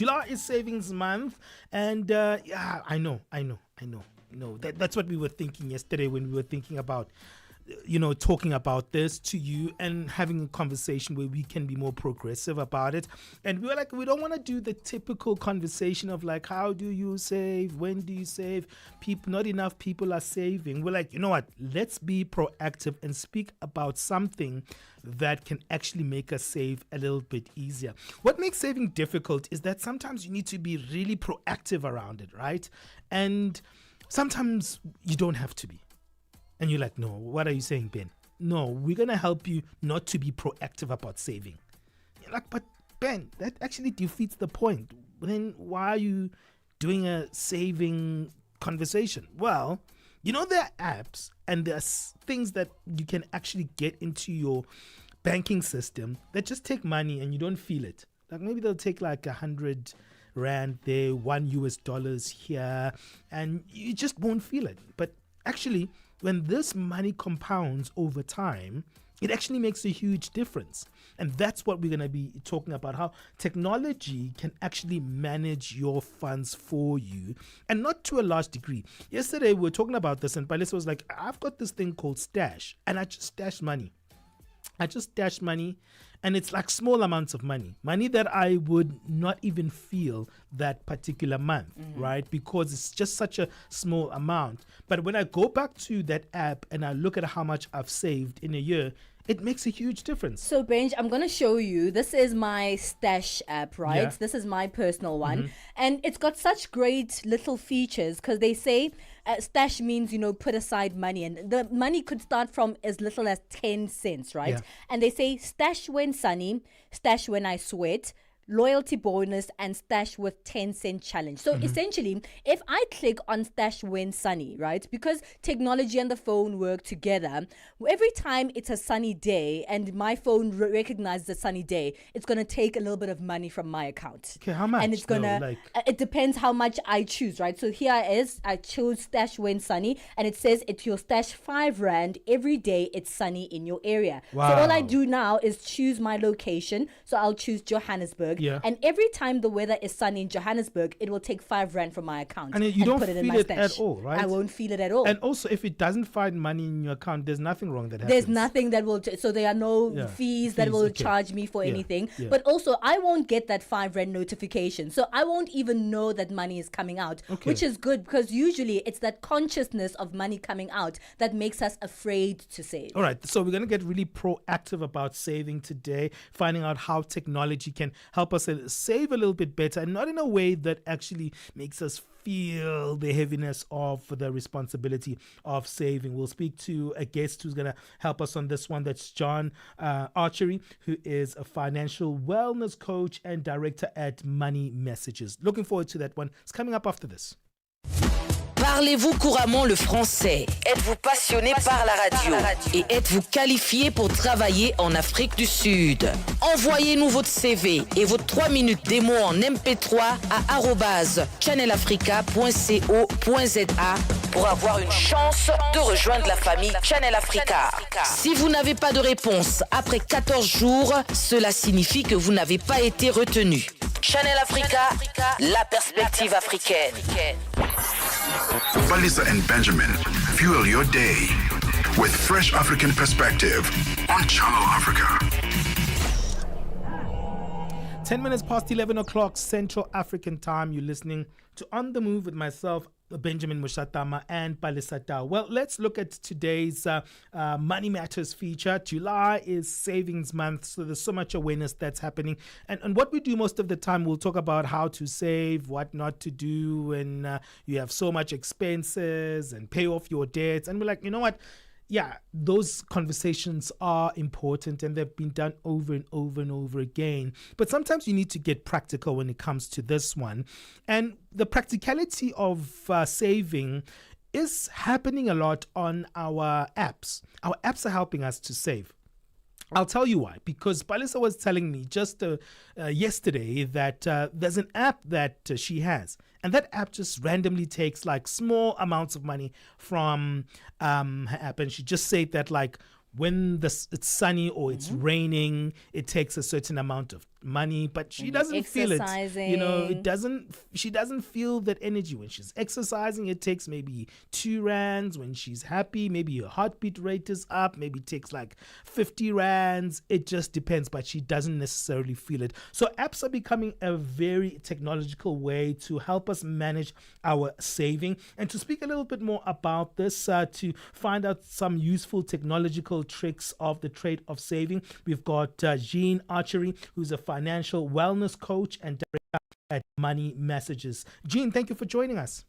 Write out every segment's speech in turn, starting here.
July is savings month, and yeah, I know. That's what we were thinking yesterday when we were thinking about, talking about this to you and having a conversation where we can be more progressive about it. And we were like, we don't want to do the typical conversation of like, how do you save? When do you save? Not enough people are saving. We're like, you know what? Let's be proactive and speak about something that can actually make us save a little bit easier. What makes saving difficult is that sometimes you need to be really proactive around it, right? And sometimes you don't have to be. And you're like, no, what are you saying, Ben? No, we're going to help you not to be proactive about saving. You're like, but Ben, that actually defeats the point. Then why are you doing a saving conversation? Well, there are apps and there are things that you can actually get into your banking system that just take money and you don't feel it. Like maybe they'll take like 100 Rand there, $1 here, and you just won't feel it. But actually, when this money compounds over time, it actually makes a huge difference. And that's what we're going to be talking about, how technology can actually manage your funds for you, and not to a large degree. Yesterday, we were talking about this, and Palesa was like, I've got this thing called Stash, and I just stash money. And it's like small amounts of money that I would not even feel that particular month, right? Because it's just such a small amount. But when I go back to that app and I look at how much I've saved in a year, it makes a huge difference. So, Benj, I'm going to show you. This is my Stash app, right? Yeah. This is my personal one. And it's got such great little features because they say Stash means, put aside money. And the money could start from as little as 10 cents, right? Yeah. And they say stash when sunny, stash when I sweat, loyalty bonus, and stash with 10-cent challenge. So essentially, if I click on stash when sunny, right, because technology and the phone work together, every time it's a sunny day and my phone recognizes a sunny day, it's going to take a little bit of money from my account. Okay, how much? And it's going to, it depends how much I choose, right? So here is, I chose stash when sunny, and it says it's your stash 5 Rand every day it's sunny in your area. Wow. So all I do now is choose my location. So I'll choose Johannesburg. Yeah. And every time the weather is sunny in Johannesburg, it will take 5 Rand from my account. And you don't put it in feel my it stash. at all, right? I won't feel it at all. And also, if it doesn't find money in your account, there's nothing wrong that happens. There's nothing that will, so there are no fees that will charge me for anything. Yeah. But also, I won't get that 5 Rand notification. So I won't even know that money is coming out, which is good because usually it's that consciousness of money coming out that makes us afraid to save. All right. So we're going to get really proactive about saving today, finding out how technology can help us save a little bit better, and not in a way that actually makes us feel the heaviness of the responsibility of saving. We'll speak to a guest who's going to help us on this one. That's Jean Archery, who is a financial wellness coach and director at Money Messages. Looking forward to that one. It's coming up after this. Parlez-vous couramment le français? Êtes-vous passionné par la radio? Et êtes-vous qualifié pour travailler en Afrique du Sud? Envoyez-nous votre CV et votre 3 minutes démo en MP3 à @channelafrica.co.za pour avoir une chance de rejoindre la famille Channel Africa. Si vous n'avez pas de réponse après 14 jours, cela signifie que vous n'avez pas été retenu. Channel Africa, la perspective africaine. Palesa and Benjamin fuel your day with fresh African perspective on Channel Africa. 10 minutes past 11 o'clock Central African time. You're listening to On the Move with myself, Benjamin Moshatama, and Palesa. Well, let's look at today's Money Matters feature. July is savings month, so there's so much awareness that's happening. And what we do most of the time, we'll talk about how to save, what not to do when you have so much expenses and pay off your debts. And we're like, you know what? Yeah, those conversations are important and they've been done over and over and over again. But sometimes you need to get practical when it comes to this one. And the practicality of saving is happening a lot on our apps. Our apps are helping us to save. I'll tell you why. Because Palesa was telling me just yesterday that there's an app that she has. And that app just randomly takes like small amounts of money from her app. And she just said that like when it's sunny or it's raining, it takes a certain amount of money, but she When doesn't you're feel it. exercising. She doesn't feel that energy. When she's exercising, it takes maybe 2 rands. When she's happy, maybe her heartbeat rate is up, maybe it takes like 50 rands. It just depends, but she doesn't necessarily feel it. So apps are becoming a very technological way to help us manage our saving. And to speak a little bit more about this, to find out some useful technological tricks of the trade of saving, we've got Jean Archery, who's a financial wellness coach and director at Money Messages. Jean, thank you for joining us.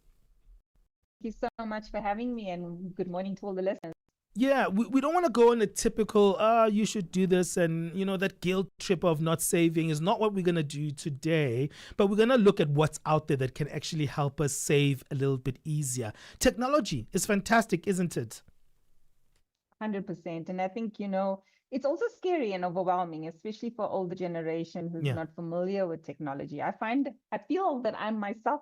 Thank you so much for having me, and good morning to all the listeners. Yeah, we don't want to go on a typical, you should do this, and, that guilt trip of not saving is not what we're going to do today, but we're going to look at what's out there that can actually help us save a little bit easier. Technology is fantastic, isn't it? 100%. And I think, it's also scary and overwhelming, especially for older generation who's not familiar with technology. I feel that I'm myself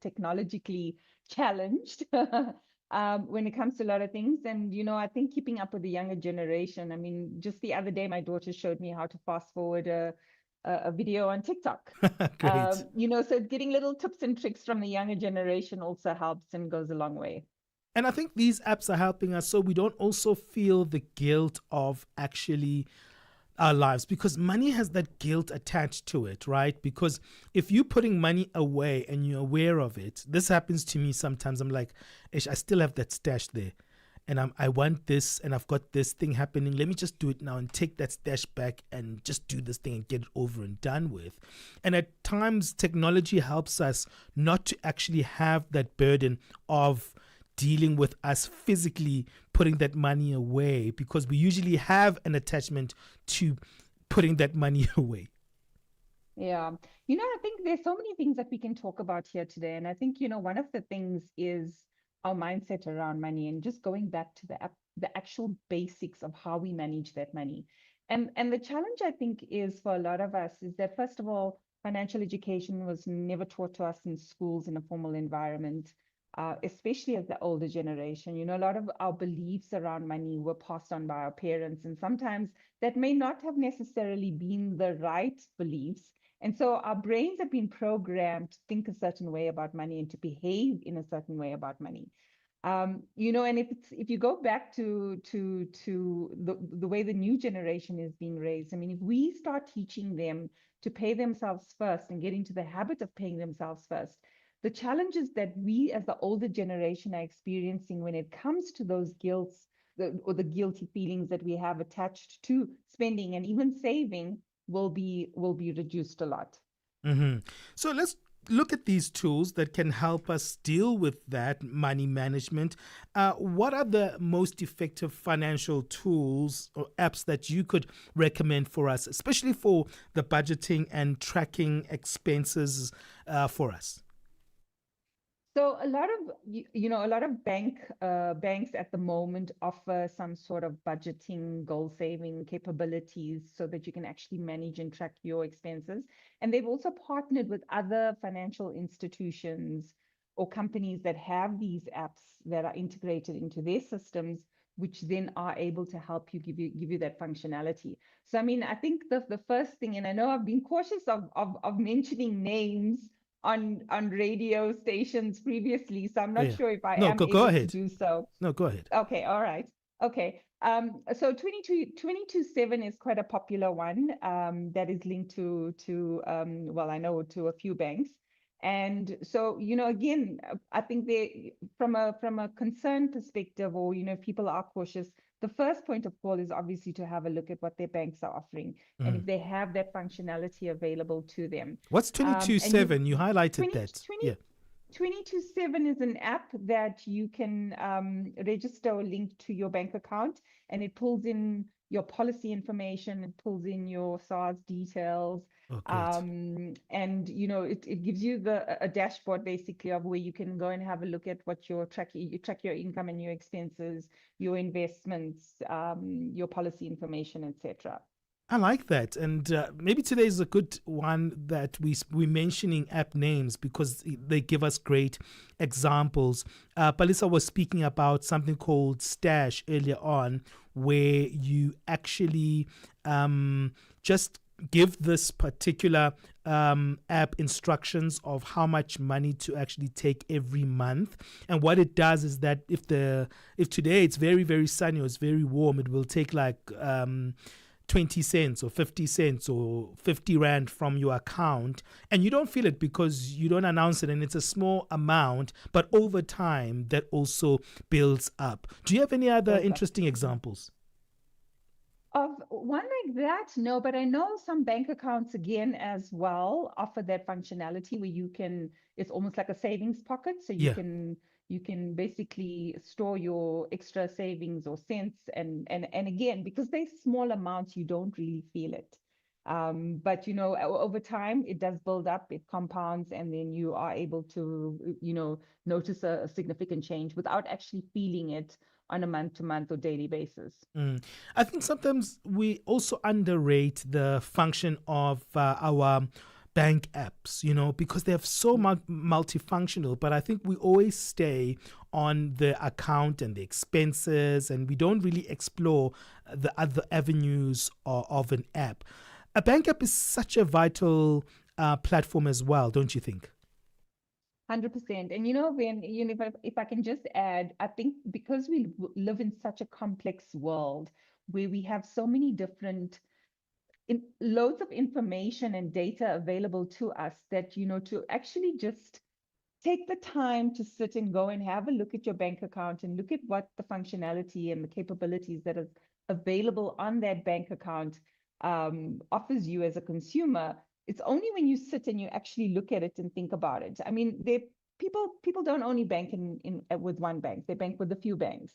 technologically challenged when it comes to a lot of things. And, I think keeping up with the younger generation, I mean, just the other day, my daughter showed me how to fast forward a video on TikTok. Great. So getting little tips and tricks from the younger generation also helps and goes a long way. And I think these apps are helping us so we don't also feel the guilt of actually our lives, because money has that guilt attached to it, right? Because if you're putting money away and you're aware of it, this happens to me sometimes. I'm like, Ish, I still have that stash there. And I want this, and I've got this thing happening. Let me just do it now and take that stash back and just do this thing and get it over and done with. And at times, technology helps us not to actually have that burden of dealing with us physically putting that money away, because we usually have an attachment to putting that money away. Yeah. I think there's so many things that we can talk about here today. And I think, one of the things is our mindset around money, and just going back to the actual basics of how we manage that money. And the challenge, I think, is for a lot of us is that, first of all, financial education was never taught to us in schools in a formal environment. Especially as the older generation, a lot of our beliefs around money were passed on by our parents, and sometimes that may not have necessarily been the right beliefs. And so our brains have been programmed to think a certain way about money and to behave in a certain way about money. And if you go back to the way the new generation is being raised, I mean, if we start teaching them to pay themselves first and get into the habit of paying themselves first, the challenges that we as the older generation are experiencing when it comes to those guilts or the guilty feelings that we have attached to spending and even saving will be reduced a lot. Mm-hmm. So let's look at these tools that can help us deal with that money management. What are the most effective financial tools or apps that you could recommend for us, especially for the budgeting and tracking expenses for us? So a lot of banks at the moment offer some sort of budgeting, goal saving capabilities so that you can actually manage and track your expenses. And they've also partnered with other financial institutions or companies that have these apps that are integrated into their systems, which then are able to help you give you that functionality. So I mean, I think the first thing, and I know I've been cautious of mentioning names on radio stations previously, so I'm not sure if I am able to do so. No, go ahead. Okay, all right. Okay. So 22/7 is quite a popular one that is linked to I know to a few banks. And so, again, I think from a concern perspective, or, if people are cautious, the first point of call is obviously to have a look at what their banks are offering and if they have that functionality available to them. What's 22/7? You highlighted that. 22/7 is an app that you can register or link to your bank account, and it pulls in your policy information, it pulls in your SARS details, and it gives you a dashboard basically of where you can go and have a look at what you track your income and your expenses, your investments, your policy information, etc. I like that. And maybe today is a good one that we're mentioning app names because they give us great examples. Palesa was speaking about something called Stash earlier on, where you actually just give this particular app instructions of how much money to actually take every month. And what it does is that if today it's very, very sunny or it's very warm, it will take like 20 cents or 50 cents or 50 Rand from your account, and you don't feel it because you don't announce it, and it's a small amount, but over time that also builds up. Do you have any other interesting examples? Of one like that, no, but I know some bank accounts again as well offer that functionality where you can, it's almost like a savings pocket. So you can basically store your extra savings or cents, and again, because they're small amounts, you don't really feel it. But over time it does build up, it compounds, and then you are able to notice a significant change without actually feeling it on a month-to-month or daily basis. I think sometimes we also underrate the function of our bank apps, because they're so multifunctional, but I think we always stay on the account and the expenses, and we don't really explore the other avenues of an app. A bank app is such a vital platform as well, don't you think? 100%. And if I can just add, I think because we live in such a complex world where we have so many different loads of information and data available to us, that to actually just take the time to sit and go and have a look at your bank account and look at what the functionality and the capabilities that is available on that bank account offers you as a consumer. It's only when you sit and you actually look at it and think about it. I mean, people don't only bank with one bank; they bank with a few banks.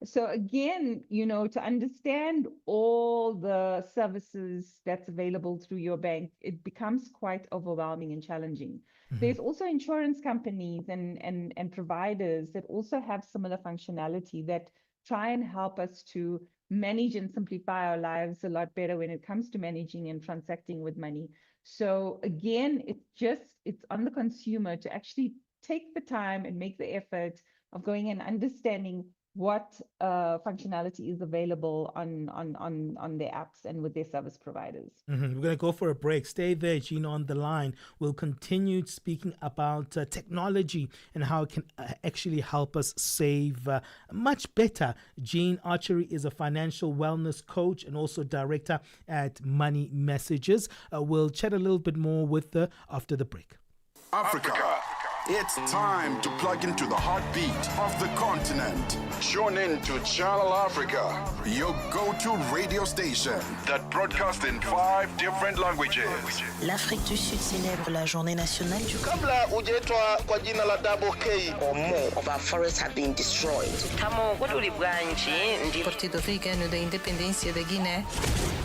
So again, to understand all the services that's available through your bank, it becomes quite overwhelming and challenging. There's also insurance companies and providers that also have similar functionality that try and help us to manage and simplify our lives a lot better when it comes to managing and transacting with money. So again, it's on the consumer to actually take the time and make the effort of going and understanding what functionality is available on their apps and with their service providers. We're going to go for a break. Stay there, Gina, on the line. We'll continue speaking about technology and how it can actually help us save much better. Jean Archery is a financial wellness coach and also director at Money Messages. We'll chat a little bit more with her after the break. Africa. It's time to plug into the heartbeat of the continent. Tune in to Channel Africa, your go-to radio station that broadcasts in 5 different languages. L'Afrique du Sud célèbre la journée nationale du Kabla hujaitwa kwa jina la Double K, or more of our forests have been destroyed. Partido Africano da Independência da Guiné.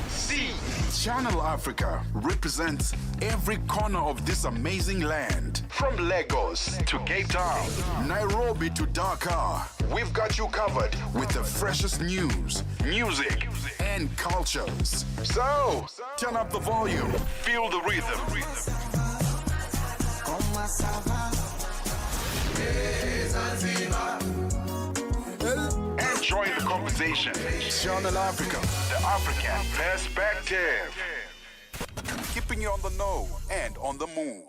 See, Channel Africa represents every corner of this amazing land. From Lagos to Cape Town, Nairobi to Dakar, we've got you covered with the freshest news, music, and cultures. So, turn up the volume, feel the rhythm. And join the conversation. Channel Africa, the African perspective. Keeping you on the know and on the move.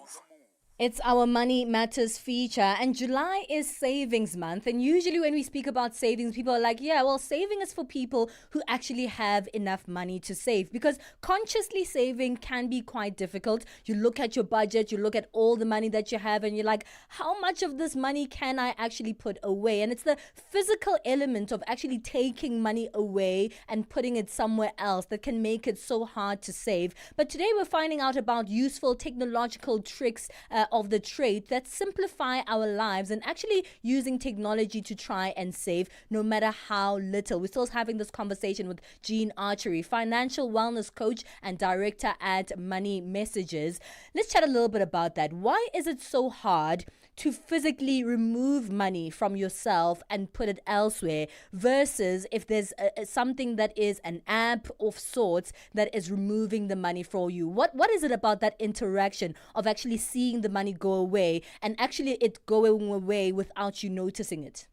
It's our Money Matters feature, and July is Savings Month. And usually when we speak about savings, people are like, yeah, well, saving is for people who actually have enough money to save, because consciously saving can be quite difficult. You look at your budget, you look at all the money that you have, and you're like, how much of this money can I actually put away? And it's the physical element of actually taking money away and putting it somewhere else that can make it so hard to save. But today we're finding out about useful technological tricks of the trade that simplify our lives, and actually using technology to try and save no matter how little. We're still having this conversation with Jean Archery, financial wellness coach and director at Money Messages. Let's chat a little bit about that. Why is it so hard to physically remove money from yourself and put it elsewhere, versus if there's something that is an app of sorts that is removing the money for you? What is it about that interaction of actually seeing the money go away and actually it going away without you noticing it?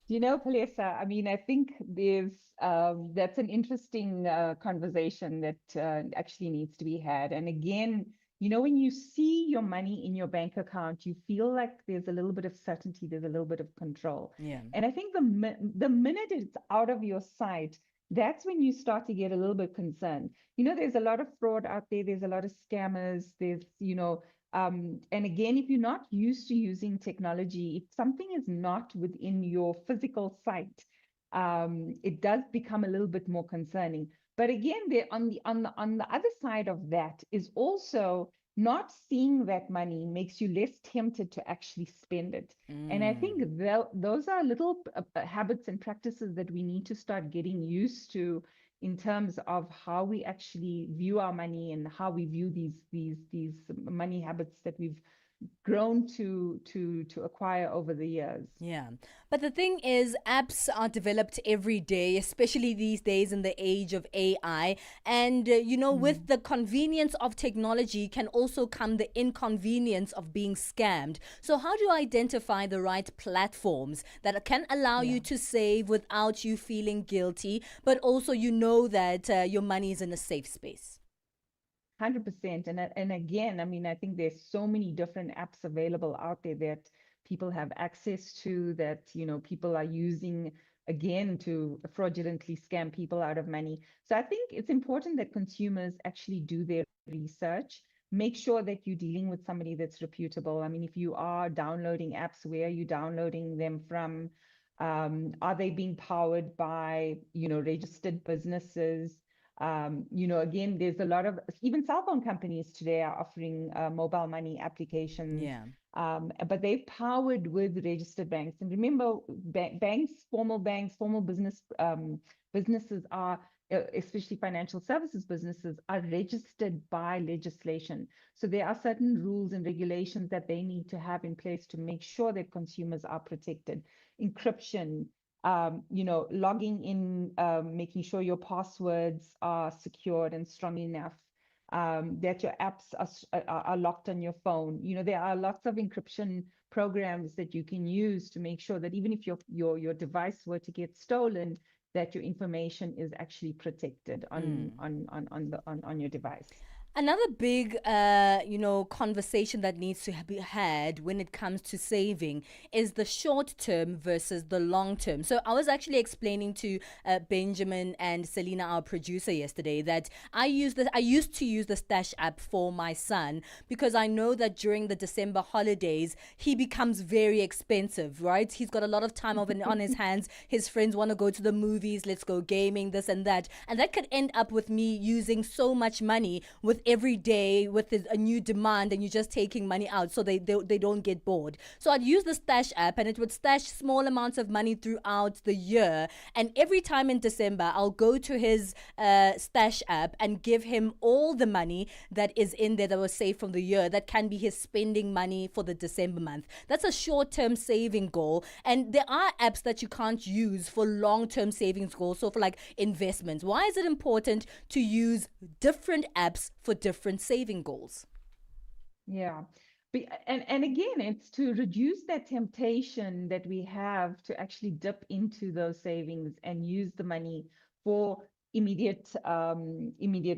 You know, Palesa, I mean, I think that's an interesting conversation that actually needs to be had. And again, you know, when you see your money in your bank account, you feel like there's a little bit of certainty, there's a little bit of control. Yeah. And I think the minute it's out of your sight, that's when you start to get a little bit concerned. You know, there's a lot of fraud out there, there's a lot of scammers, there's, and again, if you're not used to using technology, if something is not within your physical sight, it does become a little bit more concerning. But again, there on the other side of that is also not seeing that money makes you less tempted to actually spend it. And I think those are little habits and practices that we need to start getting used to in terms of how we actually view our money and how we view these money habits that we've grown to acquire over the years. Yeah. But the thing is, apps are developed every day, especially these days in the age of AI. And, with the convenience of technology can also come the inconvenience of being scammed. So, how do you identify the right platforms that can allow you to save without you feeling guilty, but also that your money is in a safe space? 100%. And again, I mean, I think there's so many different apps available out there that people have access to, that, people are using again to fraudulently scam people out of money. So I think it's important that consumers actually do their research. Make sure that you're dealing with somebody that's reputable. I mean, if you are downloading apps, where are you downloading them from? Are they being powered by, registered businesses? Again, there's a lot of, even cell phone companies today are offering mobile money applications. Yeah. But they've powered with registered banks. And remember, banks, formal businesses are, especially financial services businesses, are registered by legislation. So there are certain rules and regulations that they need to have in place to make sure that consumers are protected. Encryption, logging in, making sure your passwords are secured and strong enough, that your apps are locked on your phone. There are lots of encryption programs that you can use to make sure that even if your device were to get stolen, that your information is actually protected on your device. Another big, conversation that needs to be had when it comes to saving is the short term versus the long term. So I was actually explaining to Benjamin and Selena, our producer, yesterday, that I used to use the Stash app for my son because I know that during the December holidays he becomes very expensive, right? He's got a lot of time on his hands. His friends want to go to the movies, let's go gaming, this and that, and that could end up with me using so much money with every day with a new demand, and you're just taking money out so they don't get bored. So I'd use the Stash app and it would stash small amounts of money throughout the year, and every time in December I'll go to his Stash app and give him all the money that is in there that was saved from the year, that can be his spending money for the December month. That's a short-term saving goal, and there are apps that you can't use for long-term savings goals. So for like investments, why is it important to use different apps for different saving goals? Yeah. And again, it's to reduce that temptation that we have to actually dip into those savings and use the money for immediate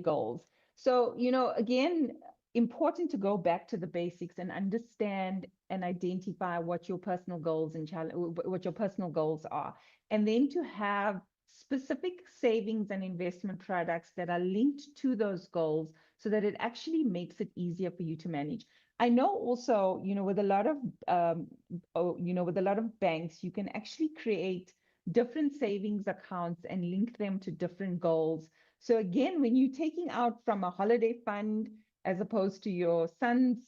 goals. So, again, important to go back to the basics and understand and identify what your personal goals and what your personal goals are, and then to have specific savings and investment products that are linked to those goals so that it actually makes it easier for you to manage. I know also, with a lot of, with a lot of banks, you can actually create different savings accounts and link them to different goals. So again, when you're taking out from a holiday fund as opposed to your son's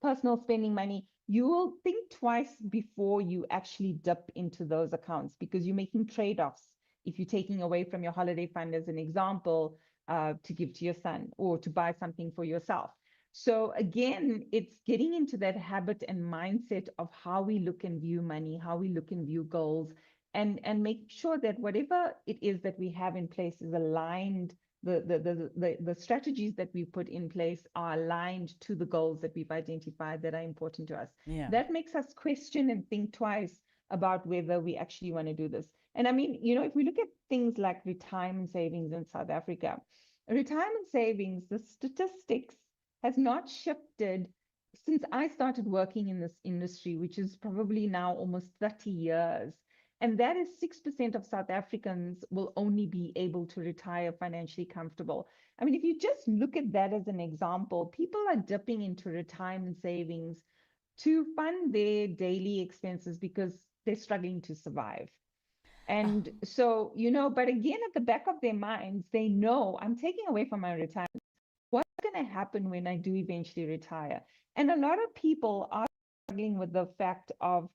personal spending money, you will think twice before you actually dip into those accounts, because you're making trade-offs. If you're taking away from your holiday fund, as an example, to give to your son or to buy something for yourself. So again, it's getting into that habit and mindset of how we look and view money, how we look and view goals, and make sure that whatever it is that we have in place is aligned. The strategies that we put in place are aligned to the goals that we've identified that are important to us. Yeah. That makes us question and think twice about whether we actually want to do this. And I mean, if we look at things like retirement savings in South Africa, retirement savings, the statistics has not shifted since I started working in this industry, which is probably now almost 30 years. And that is 6% of South Africans will only be able to retire financially comfortable. I mean, if you just look at that as an example, people are dipping into retirement savings to fund their daily expenses because they're struggling to survive. And so, but again, at the back of their minds, they know I'm taking away from my retirement. What's going to happen when I do eventually retire? And a lot of people are struggling with the fact of,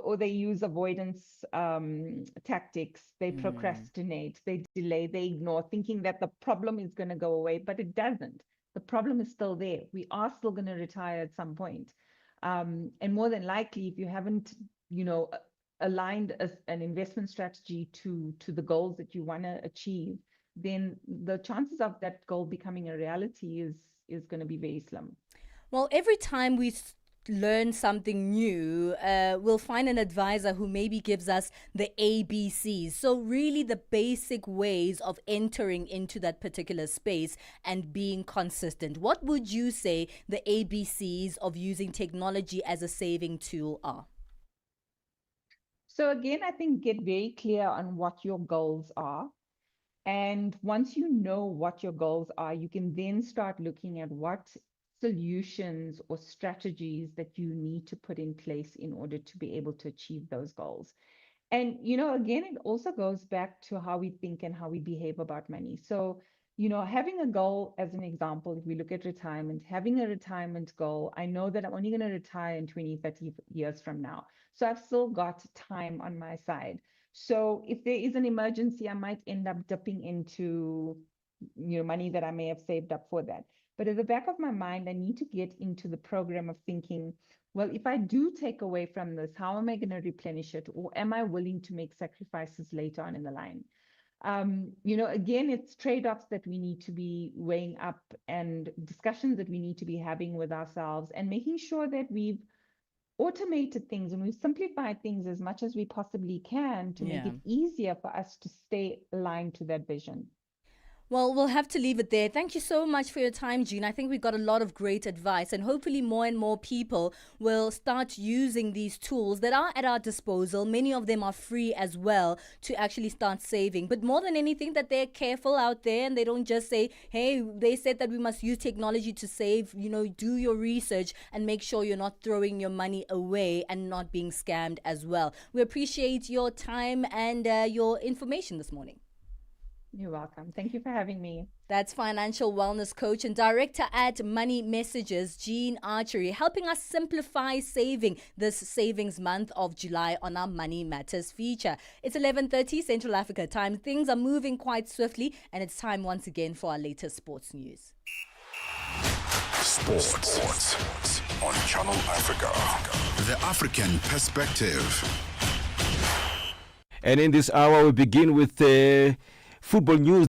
or they use avoidance tactics, they procrastinate, they delay, they ignore, thinking that the problem is going to go away, but it doesn't. The problem is still there. We are still going to retire at some point. And more than likely, if you haven't, aligned an investment strategy to the goals that you want to achieve, then the chances of that goal becoming a reality is going to be very slim. Well, every time we learn something new, we'll find an advisor who maybe gives us the ABCs. So really the basic ways of entering into that particular space and being consistent. What would you say the ABCs of using technology as a saving tool are? So again, I think get very clear on what your goals are. And once you know what your goals are, you can then start looking at what solutions or strategies that you need to put in place in order to be able to achieve those goals. And, again, it also goes back to how we think and how we behave about money. So, having a goal, as an example, if we look at retirement, having a retirement goal, I know that I'm only going to retire in 20, 30 years from now. So I've still got time on my side. So if there is an emergency, I might end up dipping into, money that I may have saved up for that. But at the back of my mind, I need to get into the program of thinking, well, if I do take away from this, how am I going to replenish it? Or am I willing to make sacrifices later on in the line? Again, it's trade-offs that we need to be weighing up and discussions that we need to be having with ourselves and making sure that we've automated things and we've simplified things as much as we possibly can to make it easier for us to stay aligned to that vision. Well, we'll have to leave it there. Thank you so much for your time, Jean. I think we got a lot of great advice, and hopefully more and more people will start using these tools that are at our disposal. Many of them are free as well to actually start saving. But more than anything, that they're careful out there and they don't just say, hey, they said that we must use technology to save. Do your research and make sure you're not throwing your money away and not being scammed as well. We appreciate your time and your information this morning. You're welcome. Thank you for having me. That's financial wellness coach and director at Money Messages, Jean Archery, helping us simplify saving this savings month of July on our Money Matters feature. It's 11:30 Central Africa time. Things are moving quite swiftly, and it's time once again for our latest sports news. Sports on Channel Africa. The African perspective. And in this hour, we begin with football news.